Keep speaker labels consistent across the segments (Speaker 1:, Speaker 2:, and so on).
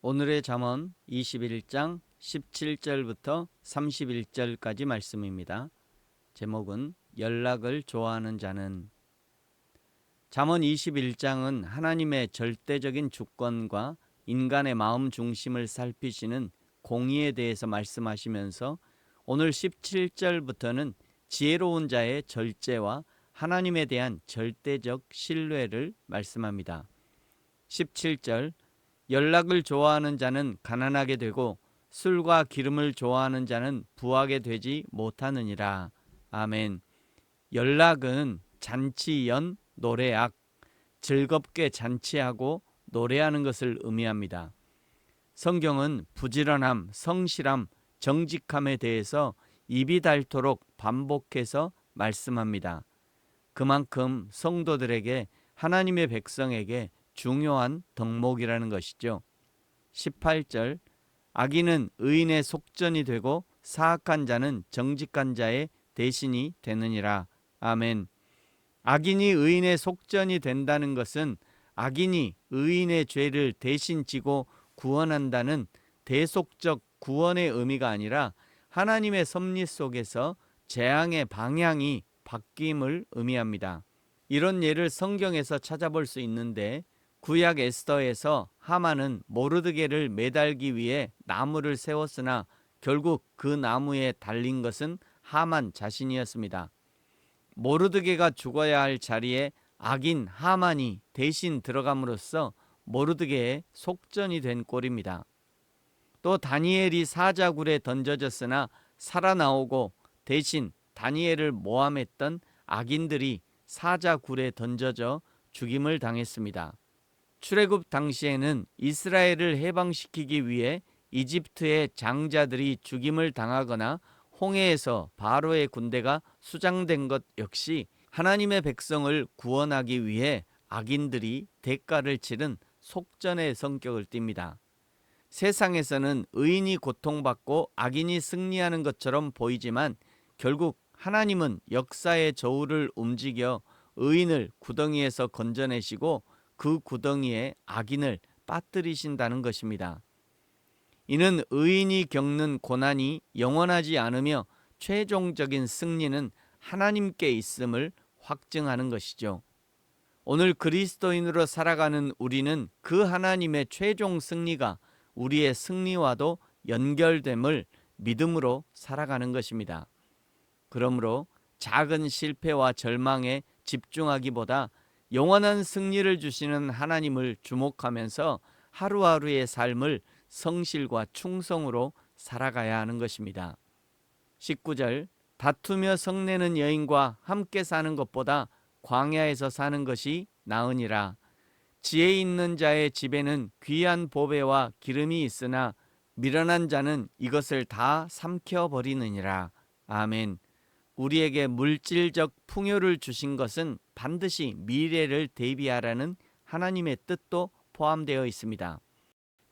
Speaker 1: 오늘의 잠언 21장 17절부터 31절까지 말씀입니다. 제목은 연락을 좋아하는 자는. 잠언 21장은 하나님의 절대적인 주권과 인간의 마음 중심을 살피시는 공의에 대해서 말씀하시면서 오늘 17절부터는 지혜로운 자의 절제와 하나님에 대한 절대적 신뢰를 말씀합니다. 17절 연락을 좋아하는 자는 가난하게 되고 술과 기름을 좋아하는 자는 부하게 되지 못하느니라. 아멘. 연락은 잔치연, 노래악, 즐겁게 잔치하고 노래하는 것을 의미합니다. 성경은 부지런함, 성실함, 정직함에 대해서 입이 닳도록 반복해서 말씀합니다. 그만큼 성도들에게, 하나님의 백성에게 중요한 덕목이라는 것이죠. 18절 악인은 의인의 속전이 되고 사악한 자는 정직한 자의 대신이 되느니라. 아멘. 악인이 의인의 속전이 된다는 것은 악인이 의인의 죄를 대신 지고 구원한다는 대속적 구원의 의미가 아니라 하나님의 섭리 속에서 재앙의 방향이 바뀜을 의미합니다. 이런 예를 성경에서 찾아볼 수 있는데 구약 에스더에서 하만은 모르드게를 매달기 위해 나무를 세웠으나 결국 그 나무에 달린 것은 하만 자신이었습니다. 모르드게가 죽어야 할 자리에 악인 하만이 대신 들어감으로써 모르드게의 속전이 된 꼴입니다. 또 다니엘이 사자굴에 던져졌으나 살아나오고 대신 다니엘을 모함했던 악인들이 사자굴에 던져져 죽임을 당했습니다. 출애굽 당시에는 이스라엘을 해방시키기 위해 이집트의 장자들이 죽임을 당하거나 홍해에서 바로의 군대가 수장된 것 역시 하나님의 백성을 구원하기 위해 악인들이 대가를 치른 속전의 성격을 띱니다. 세상에서는 의인이 고통받고 악인이 승리하는 것처럼 보이지만 결국 하나님은 역사의 저울을 움직여 의인을 구덩이에서 건져내시고 그 구덩이에 악인을 빠뜨리신다는 것입니다. 이는 의인이 겪는 고난이 영원하지 않으며 최종적인 승리는 하나님께 있음을 확증하는 것이죠. 오늘 그리스도인으로 살아가는 우리는 그 하나님의 최종 승리가 우리의 승리와도 연결됨을 믿음으로 살아가는 것입니다. 그러므로 작은 실패와 절망에 집중하기보다 영원한 승리를 주시는 하나님을 주목하면서 하루하루의 삶을 성실과 충성으로 살아가야 하는 것입니다. 19절 다투며 성내는 여인과 함께 사는 것보다 광야에서 사는 것이 나으니라. 지혜 있는 자의 집에는 귀한 보배와 기름이 있으나 미련한 자는 이것을 다 삼켜버리느니라. 아멘. 우리에게 물질적 풍요를 주신 것은 반드시 미래를 대비하라는 하나님의 뜻도 포함되어 있습니다.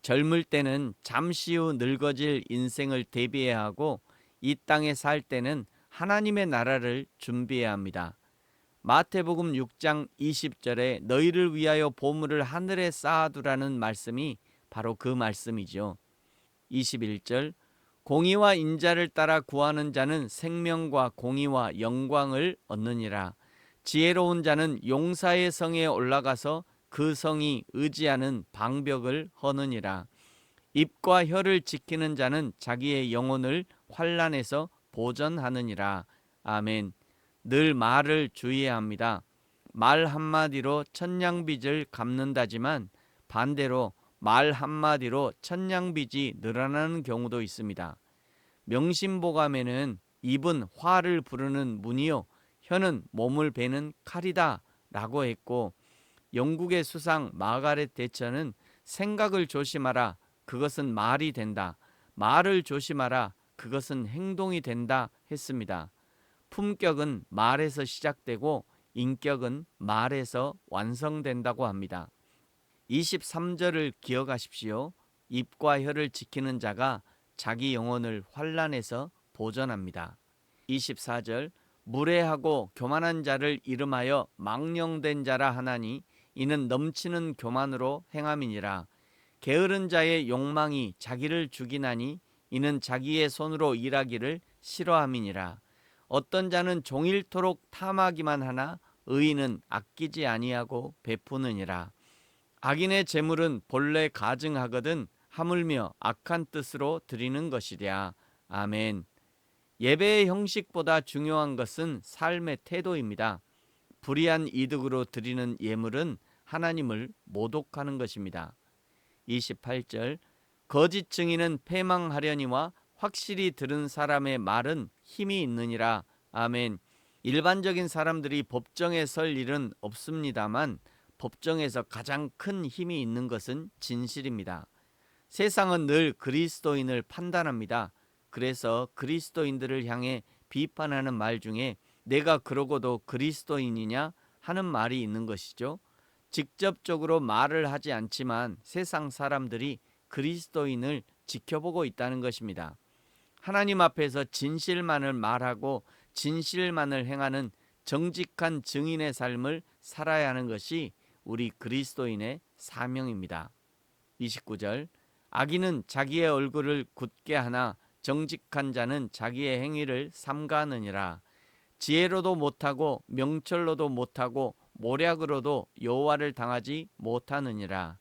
Speaker 1: 젊을 때는 잠시 후 늙어질 인생을 대비해야 하고 이 땅에 살 때는 하나님의 나라를 준비해야 합니다. 마태복음 6장 20절에 너희를 위하여 보물을 하늘에 쌓아두라는 말씀이 바로 그 말씀이죠. 21절 공의와 인자를 따라 구하는 자는 생명과 공의와 영광을 얻느니라. 지혜로운 자는 용사의 성에 올라가서 그 성이 의지하는 방벽을 허느니라. 입과 혀를 지키는 자는 자기의 영혼을 환난에서 보전하느니라. 아멘. 늘 말을 주의해야 합니다. 말 한마디로 천냥빚을 갚는다지만 반대로 말 한마디로 천냥빚이 늘어나는 경우도 있습니다. 명심보감에는 입은 화를 부르는 문이요 혀는 몸을 베는 칼이다 라고 했고, 영국의 수상 마가렛 대처는 생각을 조심하라, 그것은 말이 된다. 말을 조심하라, 그것은 행동이 된다 했습니다. 품격은 말에서 시작되고 인격은 말에서 완성된다고 합니다. 23절을 기억하십시오. 입과 혀를 지키는 자가 자기 영혼을 환난에서 보전합니다. 24절 무례하고 교만한 자를 이름하여 망령된 자라 하나니 이는 넘치는 교만으로 행함이니라. 게으른 자의 욕망이 자기를 죽이나니 이는 자기의 손으로 일하기를 싫어함이니라. 어떤 자는 종일토록 탐하기만 하나 의인은 아끼지 아니하고 베푸느니라. 악인의 재물은 본래 가증하거든 하물며 악한 뜻으로 드리는 것이랴. 아멘. 예배의 형식보다 중요한 것은 삶의 태도입니다. 불의한 이득으로 드리는 예물은 하나님을 모독하는 것입니다. 28절 거짓 증인은 패망하려니와 확실히 들은 사람의 말은 힘이 있느니라. 아멘. 일반적인 사람들이 법정에 설 일은 없습니다만 법정에서 가장 큰 힘이 있는 것은 진실입니다. 세상은 늘 그리스도인을 판단합니다. 그래서 그리스도인들을 향해 비판하는 말 중에 내가 그러고도 그리스도인이냐 하는 말이 있는 것이죠. 직접적으로 말을 하지 않지만 세상 사람들이 그리스도인을 지켜보고 있다는 것입니다. 하나님 앞에서 진실만을 말하고 진실만을 행하는 정직한 증인의 삶을 살아야 하는 것이 우리 그리스도인의 사명입니다. 29절 악인은 자기의 얼굴을 굳게 하나 정직한 자는 자기의 행위를 삼가느니라. 지혜로도 못하고 명철로도 못하고 모략으로도 여호와를 당하지 못하느니라.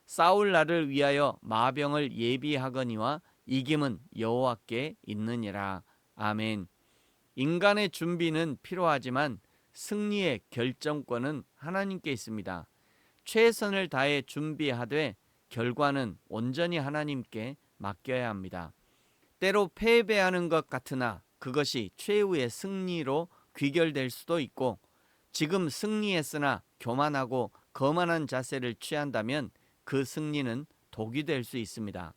Speaker 1: 싸울 날을 위하여 마병을 예비하거니와 이김은 여호와께 있느니라. 아멘. 인간의 준비는 필요하지만 승리의 결정권은 하나님께 있습니다. 최선을 다해 준비하되 결과는 온전히 하나님께 맡겨야 합니다. 때로 패배하는 것 같으나 그것이 최후의 승리로 귀결될 수도 있고 지금 승리했으나 교만하고 거만한 자세를 취한다면 그 승리는 독이 될 수 있습니다.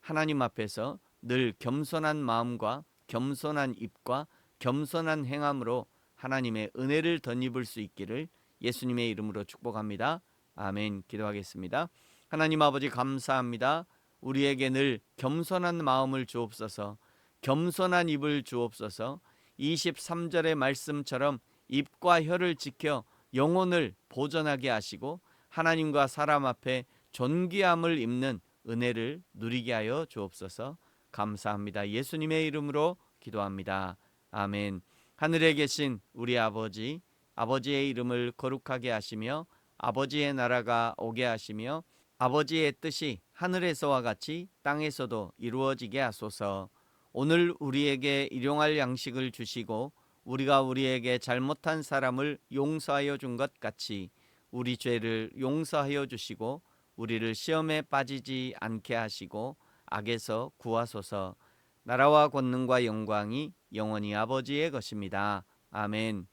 Speaker 1: 하나님 앞에서 늘 겸손한 마음과 겸손한 입과 겸손한 행함으로 하나님의 은혜를 덧입을 수 있기를 예수님의 이름으로 축복합니다. 아멘. 기도하겠습니다. 하나님 아버지 감사합니다. 우리에게 늘 겸손한 마음을 주옵소서. 겸손한 입을 주옵소서. 23절의 말씀처럼 입과 혀를 지켜 영혼을 보존하게 하시고 하나님과 사람 앞에 존귀함을 입는 은혜를 누리게 하여 주옵소서. 감사합니다. 예수님의 이름으로 기도합니다. 아멘. 하늘에 계신 우리 아버지, 아버지의 이름을 거룩하게 하시며 아버지의 나라가 오게 하시며 아버지의 뜻이 하늘에서와 같이 땅에서도 이루어지게 하소서. 오늘 우리에게 일용할 양식을 주시고 우리가 우리에게 잘못한 사람을 용서하여 준 것 같이 우리 죄를 용서하여 주시고 우리를 시험에 빠지지 않게 하시고 악에서 구하소서. 나라와 권능과 영광이 영원히 아버지의 것입니다. 아멘.